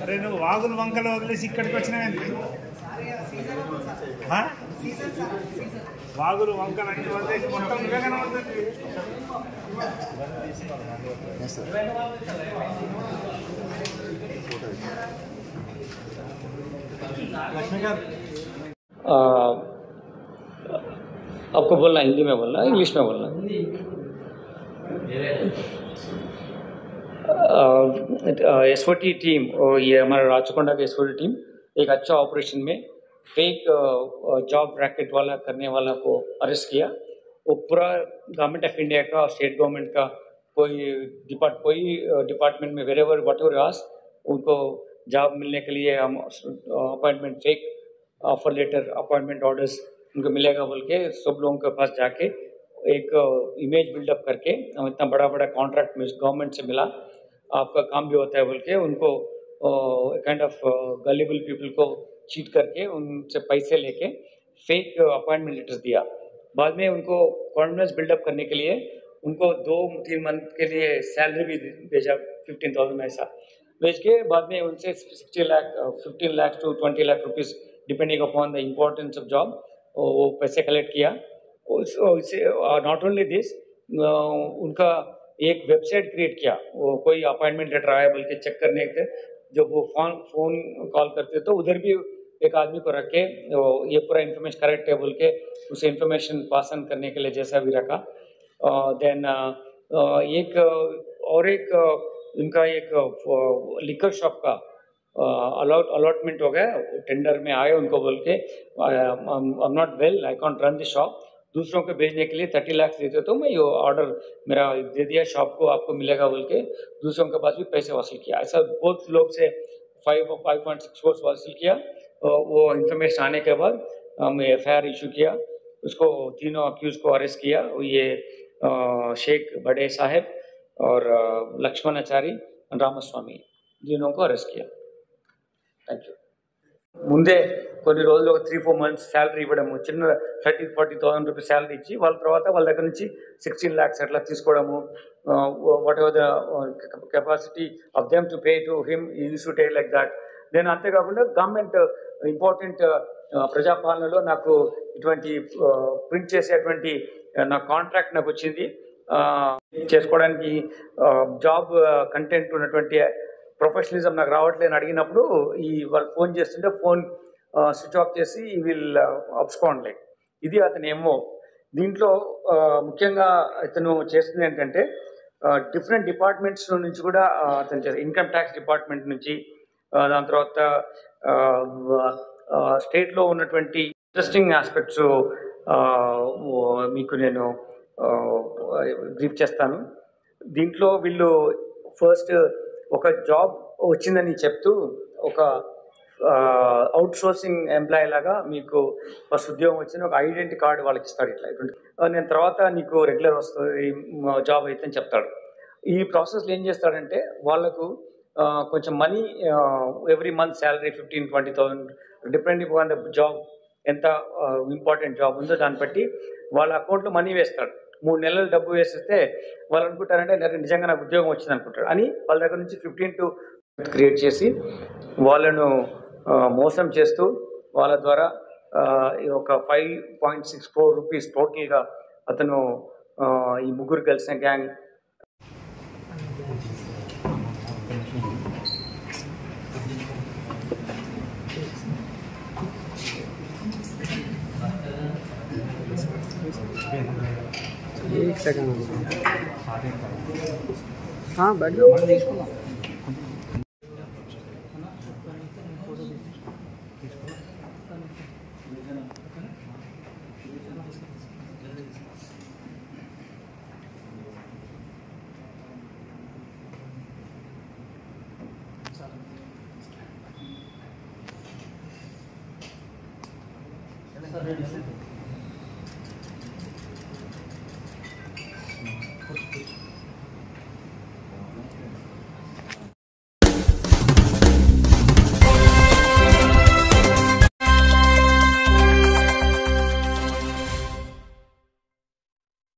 అరే నువ్వు వాగులు వంకలు వదిలేసి ఇక్కడికి వచ్చినావేంటి? వాగులు వంకలు అన్ని వదిలేసి మొత్తం నువ్వే కనబడుతుంది. आपको बोलना हिंदी में बोलना इंग्लिश में बोलना? एसओटी टीम, ये हमारा राचकोंडा का एसओटी टीम एक अच्छा ऑपरेशन में फेक जॉब रैकेट वाला करने वाला को अरेस्ट किया। वो पूरा गवर्नमेंट ऑफ इंडिया का, स्टेट गवर्नमेंट का कोई डिपार्टमेंट में वेरेवर व्हाटएवर आस उनको जॉब मिलने के लिए हम appointment fake offer letter, appointment orders उनको मिलेगा बोल के सब लोगों के पास जाके एक इमेज बिल्डअप करके हम इतना बड़ा बड़ा कॉन्ट्रैक्ट में गवर्नमेंट से मिला, आपका काम भी होता है बोल के उनको काइंड ऑफ गलेबल पीपल को चीट करके उनसे पैसे लेके फेक अपॉइंटमेंट लेटर्स दिया। बाद में उनको कॉन्फिडेंस बिल्डअप करने के लिए उनको 2-3 मंथ के लिए सैलरी भी भेजा, 15,000 ऐसा भेज के बाद में उनसे 15 lakh to 20 lakh rupees depending upon the importance of job वो पैसे कलेक्ट किया। नॉट ओनली दिस, उनका एक वेबसाइट क्रिएट किया, वो कोई अपॉइंटमेंट लेटर आया बोल के चेक करने के जब वो फोन कॉल करते तो उधर भी एक आदमी को रख के ये पूरा इन्फॉर्मेशन करेक्ट है बोल के उसे इन्फॉर्मेशन पास ऑन करने के लिए जैसा भी रखा। देन एक इनका एक लिकर शॉप का अलॉटमेंट हो गया, टेंडर में आए उनको बोल के I am not well, I can't run the shop, दूसरों को भेजने के लिए 30 लाख देते तो मैं ये ऑर्डर मेरा दे दिया शॉप को, आपको मिलेगा बोल के दूसरों के पास भी पैसे वसूल किया। ऐसा बहुत लोग से 5.6 crores वसूल किया। वो इन्फॉर्मेशन आने के बाद हम FIR इशू किया, उसको तीनों अक्यूज को अरेस्ट किया। ये शेख बड़े साहब और लक्ष्मणाचारी रामस्वामी तीनों को अरेस्ट किया। Thank you. ముందే కొన్ని రోజులు ఒక 3-4 months శాలరీ ఇవ్వడము, చిన్న 30,000-40,000 రూపీస్ శాలరీ ఇచ్చి వాళ్ళ తర్వాత వాళ్ళ దగ్గర నుంచి 16 lakhs అట్లా తీసుకోవడము, what ever the capacity of them to pay to him use to take like that. నేను అంతేకాకుండా గవర్నమెంట్ ఇంపార్టెంట్ ప్రజాపాలనలో నాకు ఇటువంటి ప్రింట్ చేసేటువంటి నా కాంట్రాక్ట్ నాకు వచ్చింది చేసుకోవడానికి, జాబ్ కంటెంట్ ఉన్నటువంటి ప్రొఫెషనలిజం నాకు రావట్లేదని అడిగినప్పుడు ఈ వాళ్ళు ఫోన్ చేస్తుంటే ఫోన్ స్విచ్ ఆఫ్ చేసి ఈ విల్ అబ్స్కాండ్ లైక్ ఇది అతని ఏమో. దీంట్లో ముఖ్యంగా ఇతను చేస్తుంది ఏంటంటే డిఫరెంట్ డిపార్ట్మెంట్స్ నుంచి కూడా అతను ఇన్కమ్ ట్యాక్స్ డిపార్ట్మెంట్ నుంచి, దాని తర్వాత స్టేట్లో ఉన్నటువంటి ఇంట్రెస్టింగ్ ఆస్పెక్ట్స్ మీకు నేను బ్రీఫ్ చేస్తాను. దీంట్లో వీళ్ళు ఫస్ట్ ఒక జాబ్ వచ్చిందని చెప్తూ ఒక అవుట్ సోర్సింగ్ ఎంప్లాయీ లాగా మీకు ఫస్ట్ ఉద్యోగం వచ్చింది ఒక ఐడెంటిటీ కార్డు వాళ్ళకి ఇస్తాడు. ఇట్లా నేను తర్వాత నీకు రెగ్యులర్ వస్తుంది జాబ్ అయితే అని చెప్తాడు. ఈ ప్రాసెస్లో ఏం చేస్తాడంటే వాళ్ళకు కొంచెం money every month salary 15,000-20,000 depending on the job, ఎంత ఇంపార్టెంట్ జాబ్ ఉందో దాన్ని బట్టి వాళ్ళ అకౌంట్లో మనీ వేస్తాడు. 3 నెలలు డబ్బు వేసేస్తే వాళ్ళు అనుకుంటారంటే నిజంగా నాకు ఉద్యోగం వచ్చింది అనుకుంటారు అని వాళ్ళ దగ్గర నుంచి 15 to క్రియేట్ చేసి వాళ్ళను మోసం చేస్తూ వాళ్ళ ద్వారా ఈ ఒక 5.6 crore రూపీస్ టోటల్గా అతను ఈ ముగ్గురు కలిసిన గ్యాంగ్ एक सेकंड हाँ बैठ जाओ Ready, sir.